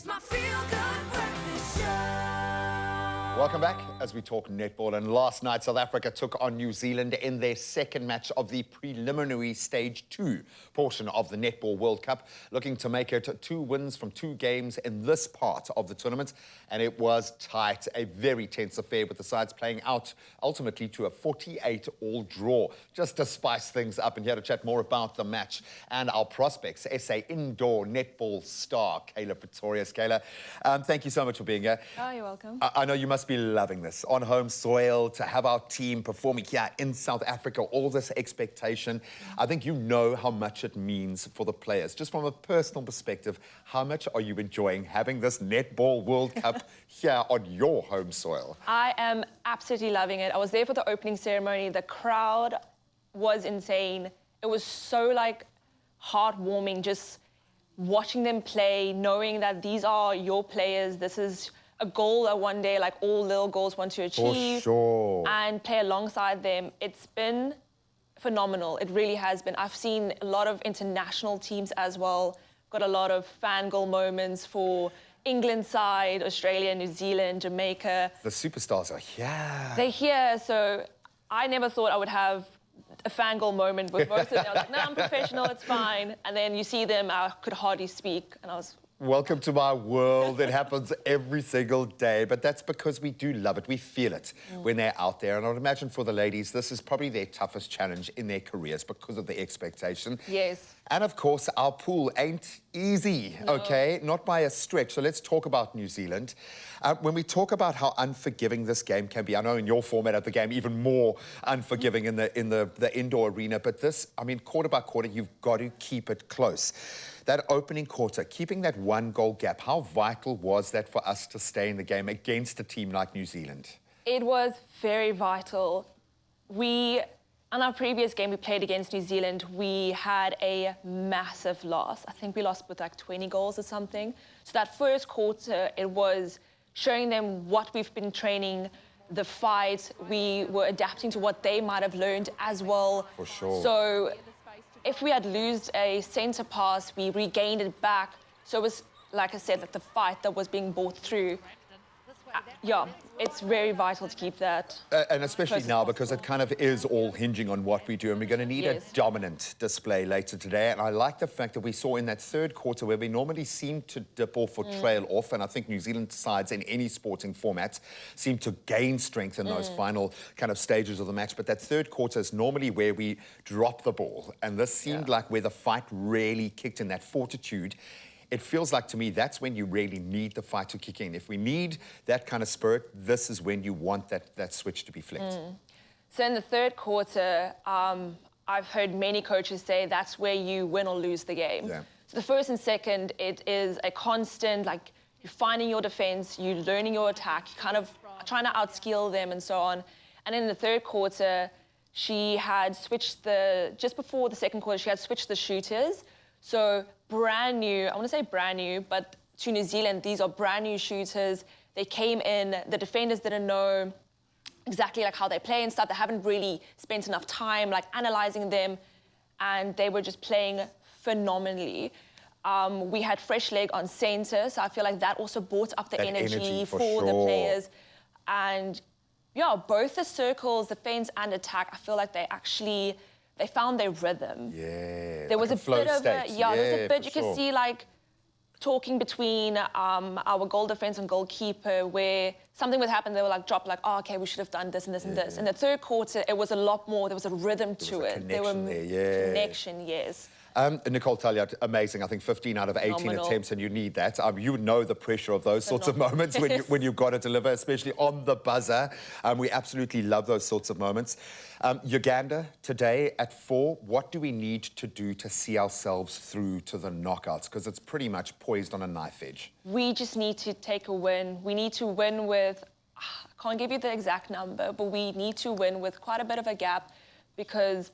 It's my feel-good breakfast show. Welcome back as we talk netball. And last night, South Africa took on New Zealand in their second match of the preliminary stage 2 portion of the Netball World Cup, looking to make it 2 wins from 2 games in this part of the tournament. And it was tight, a very tense affair with the sides playing out ultimately to a 48-all draw, just to spice things up. And here to chat more about the match and our prospects, SA indoor netball star, Kayla Pretorius. Kayla, thank you so much for being here. Oh, you're welcome. I know you must be loving this. On home soil, to have our team performing here in South Africa, all this expectation. I think you know how much it means for the players. Just from a personal perspective, how much are you enjoying having this Netball World Cup here on your home soil? I am absolutely loving it. I was there for the opening ceremony. The crowd was insane. It was so, heartwarming just watching them play, knowing that these are your players. This is a goal that one day, all little girls want to achieve. For sure. And play alongside them. It's been phenomenal. It really has been. I've seen a lot of international teams as well. Got a lot of fangirl moments for England side, Australia, New Zealand, Jamaica. The superstars are here. They're here, so I never thought I would have a fangirl moment with most of them. I was like, no, I'm professional, it's fine. And then you see them, I could hardly speak, and I was... Welcome to my world. It happens every single day, but that's because we do love it. We feel it when they're out there. And I would imagine for the ladies, this is probably their toughest challenge in their careers because of the expectation. Yes. And of course, our pool ain't easy, okay? Not by a stretch. So let's talk about New Zealand. When we talk about how unforgiving this game can be, I know in your format of the game, even more unforgiving in the indoor arena, but this, I mean, quarter by quarter, you've got to keep it close. That opening quarter, keeping that 1-goal gap, how vital was that for us to stay in the game against a team like New Zealand? It was very vital. On our previous game we played against New Zealand, we had a massive loss. I think we lost with 20 goals or something. So that first quarter, it was showing them what we've been training, the fight. We were adapting to what they might have learned as well. For sure. So if we had lost a centre pass, we regained it back. So it was, like I said, the fight that was being brought through. Yeah, it's very vital to keep that. And especially now, because it kind of is all hinging on what we do, and we're going to need a dominant display later today. And I like the fact that we saw in that third quarter where we normally seem to dip off or trail off, and I think New Zealand sides in any sporting format seem to gain strength in those final kind of stages of the match. But that third quarter is normally where we drop the ball, and this seemed like where the fight really kicked in, that fortitude. It feels like to me that's when you really need the fight to kick in. If we need that kind of spirit, this is when you want that switch to be flicked. So in the third quarter, I've heard many coaches say that's where you win or lose the game. Yeah. So the first and second, it is a constant, you're finding your defense, you're learning your attack, you're kind of trying to outskill them and so on. And in the third quarter, she had switched just before the second quarter, she had switched the shooters. So brand new, I want to say brand new, but to New Zealand, these are brand new shooters. They came in, the defenders didn't know exactly how they play and stuff. They haven't really spent enough time analyzing them, and they were just playing phenomenally. We had fresh leg on center, so I feel like that also brought up the energy for the players. And yeah, both the circles, defense and attack, I feel like they found their rhythm. Yeah. There was a bit of there was a bit you could see talking between our goal defense and goalkeeper where something would happen, they were drop oh, okay, we should have done this and this and this. In the third quarter, it was a lot more, there was a rhythm to it. There was a connection, yes. Nicole Talliot, amazing. I think 15 out of 18 Phenomenal. attempts, and you need that. You know the pressure of those sorts of moments when you've got to deliver, especially on the buzzer. We absolutely love those sorts of moments. Uganda, today at 4, what do we need to do to see ourselves through to the knockouts? Because it's pretty much poised on a knife edge. We just need to take a win. We need to win with, I can't give you the exact number, but we need to win with quite a bit of a gap because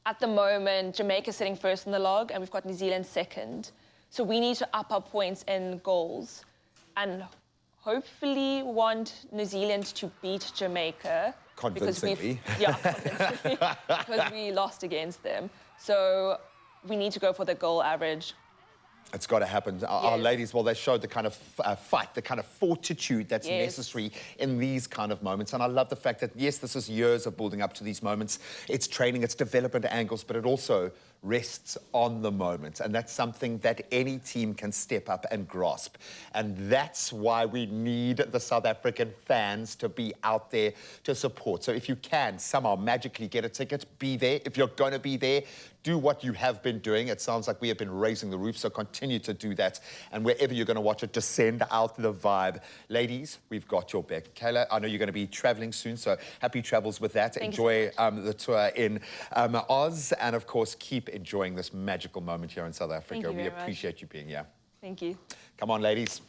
at the moment, Jamaica's sitting first in the log, and we've got New Zealand second. So we need to up our points in goals and hopefully want New Zealand to beat Jamaica. Convincingly. Convincingly, because we lost against them. So we need to go for the goal average. It's got to happen. Our ladies, well, they showed the kind of fight, the kind of fortitude that's necessary in these kind of moments. And I love the fact that, yes, this is years of building up to these moments. It's training, it's development angles, but it also rests on the moment. And that's something that any team can step up and grasp. And that's why we need the South African fans to be out there to support. So if you can somehow magically get a ticket, be there. If you're going to be there, do what you have been doing. It sounds like we have been raising the roof, so continue to do that. And wherever you're going to watch it, just send out the vibe. Ladies, we've got your back. Kayla, I know you're going to be traveling soon, so happy travels with that. Enjoy the tour in Oz, and of course, keep enjoying this magical moment here in South Africa. We appreciate you being here. Thank you. Come on, ladies.